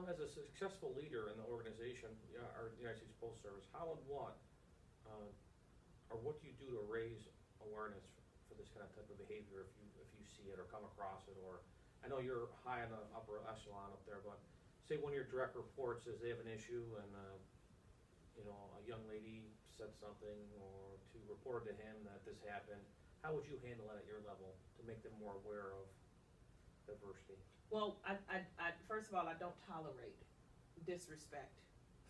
as a successful leader in the organization, our United States Postal Service, how and what, uh, or what do you do to raise awareness for this kind of type of behavior if you see it or come across it? Or I know you're high in the upper echelon up there, but say one of your direct reports says they have an issue and a young lady said something or to report to him that this happened. How would you handle it at your level to make them more aware of diversity? Well, first of all, I don't tolerate disrespect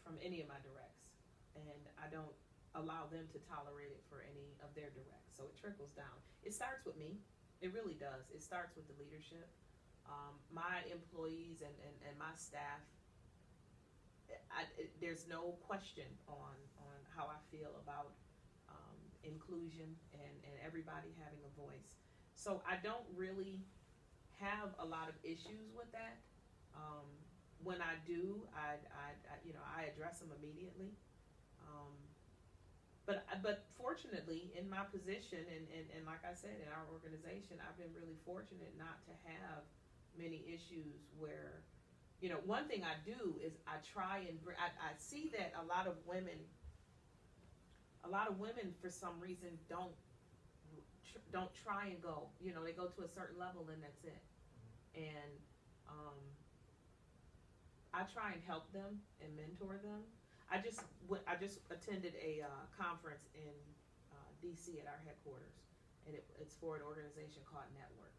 from any of my directs, and I don't allow them to tolerate it for any of their directs. So it trickles down. It starts with me. It really does. It starts with the leadership. My employees and my staff, there's no question on how I feel about inclusion and everybody having a voice. So I don't really have a lot of issues with that. When I do, I address them immediately. But fortunately, in my position, and like I said, in our organization, I've been really fortunate not to have many issues where, one thing I do is I try and I see that a lot of women for some reason don't try and go. They go to a certain level and that's it. And I try and help them and mentor them. I just attended a conference in DC at our headquarters, and it's for an organization called Network.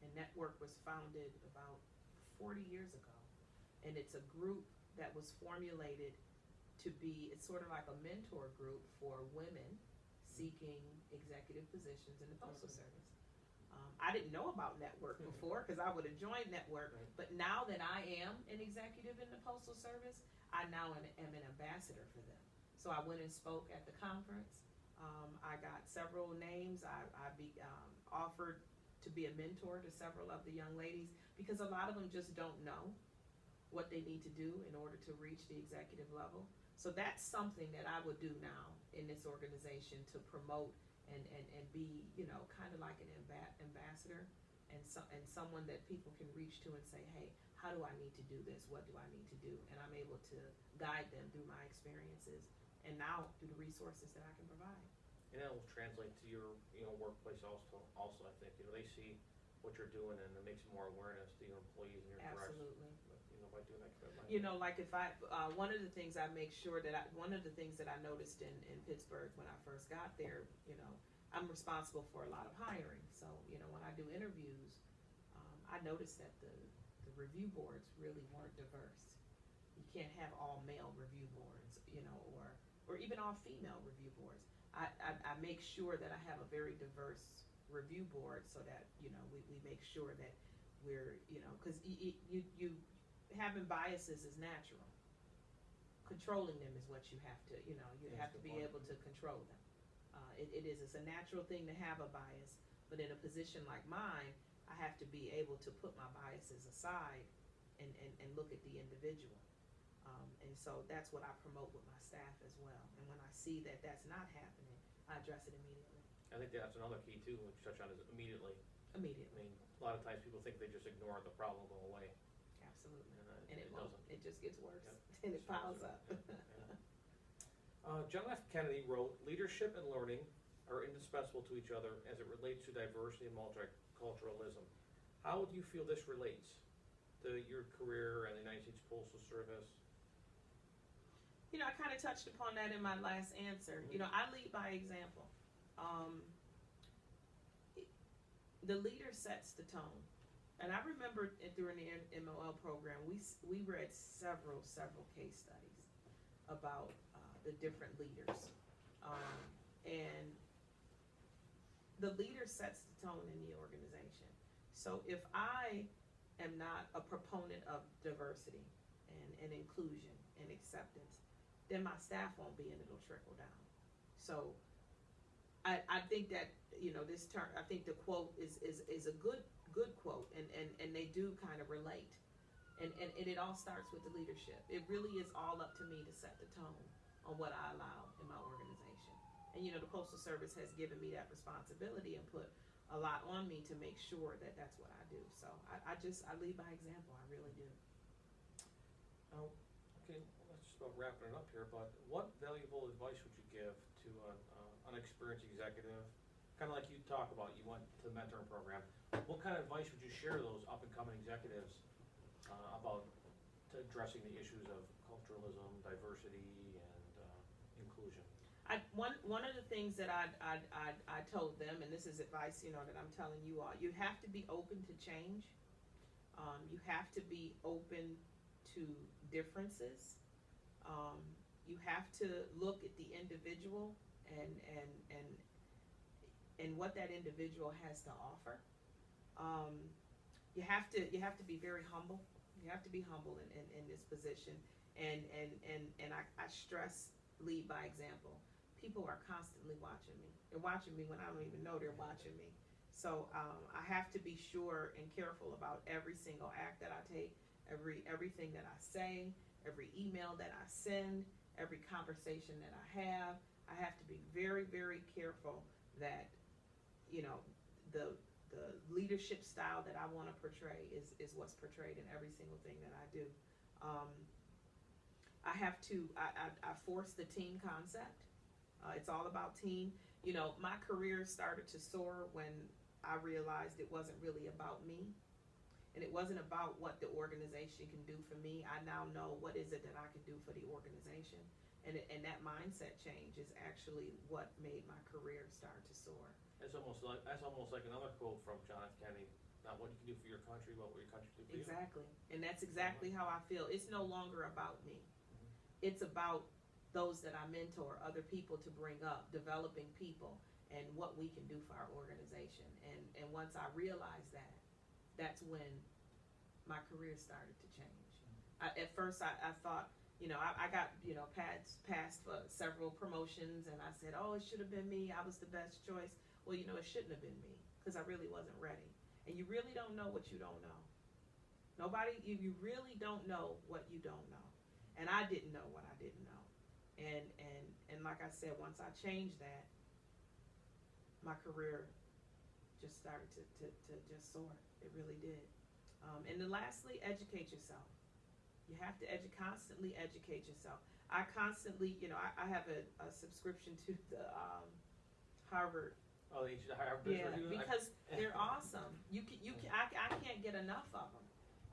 And Network was founded about 40 years ago, and it's a group that was formulated to be, it's sort of like a mentor group for women seeking executive positions in the Postal Service. I didn't know about Network before because I would have joined Network, but now that I am an executive in the Postal Service, I now am an ambassador for them. So I went and spoke at the conference. I got several names. I offered to be a mentor to several of the young ladies because a lot of them just don't know what they need to do in order to reach the executive level. So that's something that I would do now in this organization to promote and be, kind of like an ambassador and someone that people can reach to and say, hey, how do I need to do this? What do I need to do? And I'm able to guide them through my experiences and now through the resources that I can provide. And that will translate to your workplace also I think. They see what you're doing and it makes more awareness to your employees and your directors. Absolutely. By doing that. Like if one of the things I make sure that one of the things that I noticed in Pittsburgh when I first got there, I'm responsible for a lot of hiring. So, when I do interviews, I noticed that the review boards really weren't diverse. You can't have all male review boards, or even all female review boards. I make sure that I have a very diverse review board so that, we make sure that we're, because you having biases is natural. Controlling them is what you have to, you have to be able to control them. It's a natural thing to have a bias, but in a position like mine, I have to be able to put my biases aside and look at the individual. And so that's what I promote with my staff as well. And when I see that that's not happening, I address it immediately. I think that's another key too, which you touch on is immediately. Immediately. I mean, a lot of times people think they just ignore it, the problem will go away. Absolutely. And it doesn't. Won't. It just gets worse. And it piles up. John F. Kennedy wrote, "Leadership and learning are indispensable to each other as it relates to diversity and multiculturalism." How do you feel this relates to your career and the United States Postal Service? I kind of touched upon that in my last answer. Mm-hmm. I lead by example. The leader sets the tone. And I remember during the MOL program, we read several case studies about the different leaders. And the leader sets the tone in the organization. So if I am not a proponent of diversity and inclusion and acceptance, then my staff won't be and it'll trickle down. So I think that, this term, I think the quote is a good quote and they do kind of relate. And it all starts with the leadership. It really is all up to me to set the tone on what I allow in my organization. And the Postal Service has given me that responsibility and put a lot on me to make sure that that's what I do. So I lead by example. I really do. Okay, well, let's just about wrapping it up here, but what valuable advice would you give to an unexperienced executive? Kind of like you talk about, you went to the mentoring program. What kind of advice would you share to those up-and-coming executives about addressing the issues of culturalism, diversity, and inclusion? One of the things that I told them, and this is advice, that I'm telling you all, you have to be open to change. You have to be open to differences. You have to look at the individual and what that individual has to offer. You have to be very humble. You have to be humble in this position, and I stress lead by example. People are constantly watching me. They're watching me when I don't even know they're watching me. So I have to be sure and careful about every single act that I take, everything that I say, every email that I send, every conversation that I have. I have to be very, very careful that, the leadership style that I want to portray is what's portrayed in every single thing that I do. I force the team concept. It's all about team. My career started to soar when I realized it wasn't really about me, and it wasn't about what the organization can do for me. I now know what is it that I can do for the organization, and that mindset change is actually what made my career start to soar. That's almost like another quote from John F. Kennedy. Not what you can do for your country, but what your country can do for you. Exactly, and that's exactly how I feel. It's no longer about me. It's about those that I mentor, other people to bring up, developing people, and what we can do for our organization. And once I realized that, that's when my career started to change. At first, I thought, I got, passed for several promotions, and I said, oh, it should have been me. I was the best choice. Well, it shouldn't have been me, because I really wasn't ready. And you really don't know what you don't know. You really don't know what you don't know. And I didn't know what I didn't know. And like I said, once I changed that, my career just started to just soar. It really did. And then lastly, educate yourself. You have to constantly educate yourself. I constantly, I have a subscription to the Harvard. Oh, the Harvard Business Review? Because they're awesome. I can't get enough of them.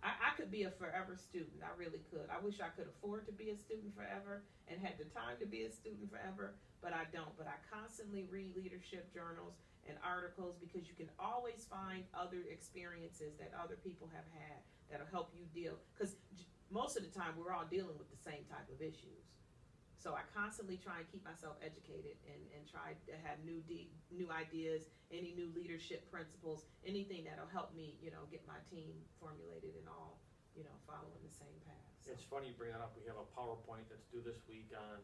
I could be a forever student. I really could. I wish I could afford to be a student forever and had the time to be a student forever, but I don't. But I constantly read leadership journals and articles, because you can always find other experiences that other people have had that'll help you deal. Because most of the time we're all dealing with the same type of issues. So I constantly try and keep myself educated and try to have new ideas, any new leadership principles, anything that'll help me, get my team formulated and all, following the same path. So. It's funny you bring that up. We have a PowerPoint that's due this week on,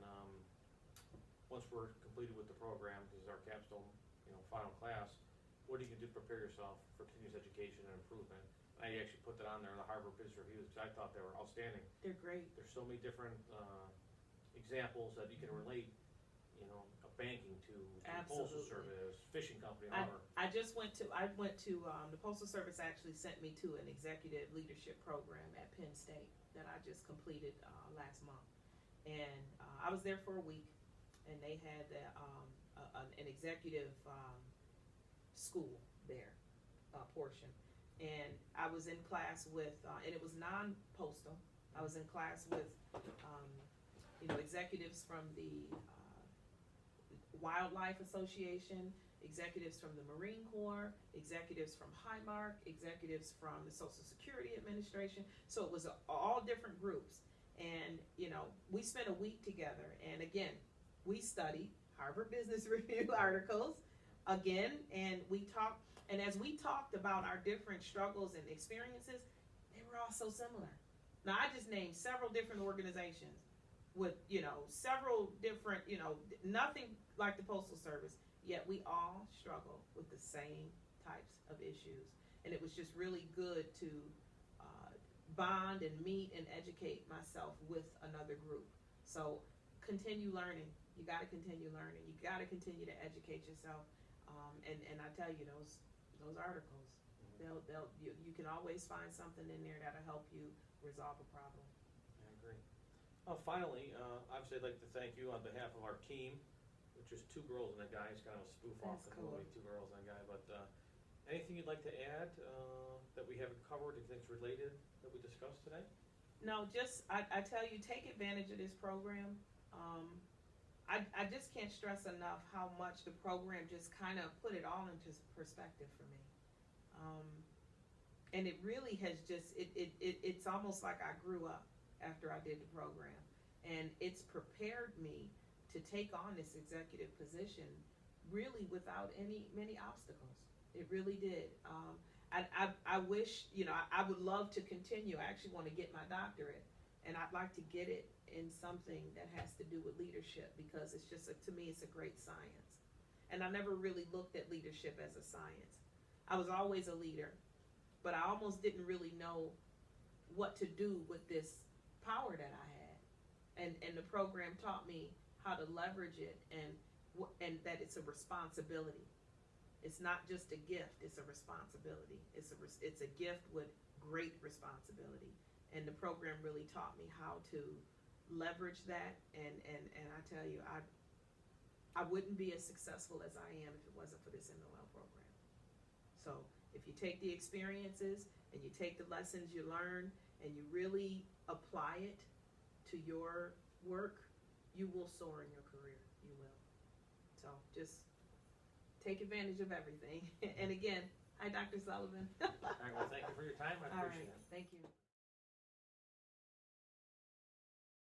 once we're completed with the program, this is our capstone, final class, what are you going to do to prepare yourself for continuous education and improvement? I actually put that on there in the Harvard Business Review because I thought they were outstanding. They're great. There's so many different examples that you can relate, banking to postal service, fishing company, whatever. I went to the Postal Service actually sent me to an executive leadership program at Penn State that I just completed last month, and I was there for a week, and they had an executive school there portion, and I was in class with, and it was non-postal. I was in class with executives from the Wildlife Association, executives from the Marine Corps, executives from Highmark, executives from the Social Security Administration. So it was all different groups. And, we spent a week together. And again, we studied Harvard Business Review articles again, and we talked. And as we talked about our different struggles and experiences, they were all so similar. Now, I just named several different organizations with, several different, nothing like the Postal Service, yet we all struggle with the same types of issues. And it was just really good to bond and meet and educate myself with another group. So continue learning. You got to continue learning. You got to continue to educate yourself. And I tell you, those articles, you can always find something in there that'll help you resolve a problem. agree. Finally, obviously I'd like to thank you on behalf of our team, which is two girls and a guy. It's kind of a spoof off That's the cool. movie, Two Girls and a Guy, but, anything you'd like to add, that we haven't covered, anything that's related that we discussed today? No, just, I tell you, take advantage of this program. I just can't stress enough how much the program just kind of put it all into perspective for me. And it really has just, it's almost like I grew up after I did the program. And it's prepared me to take on this executive position really without many obstacles. It really did. I wish, I would love to continue. I actually want to get my doctorate, and I'd like to get it in something that has to do with leadership, because it's just, to me, it's a great science. And I never really looked at leadership as a science. I was always a leader, but I almost didn't really know what to do with this power that I had. And the program taught me how to leverage it, and that it's a responsibility. It's not just a gift, it's a responsibility. It's a gift with great responsibility. And the program really taught me how to leverage that, and I tell you, I wouldn't be as successful as I am if it wasn't for this MOL program. So if you take the experiences and you take the lessons you learn and you really apply it to your work, you will soar in your career. You will. So just take advantage of everything. And again, hi, Dr. Sullivan. All right, well, thank you for your time, I All appreciate right, it. thank you.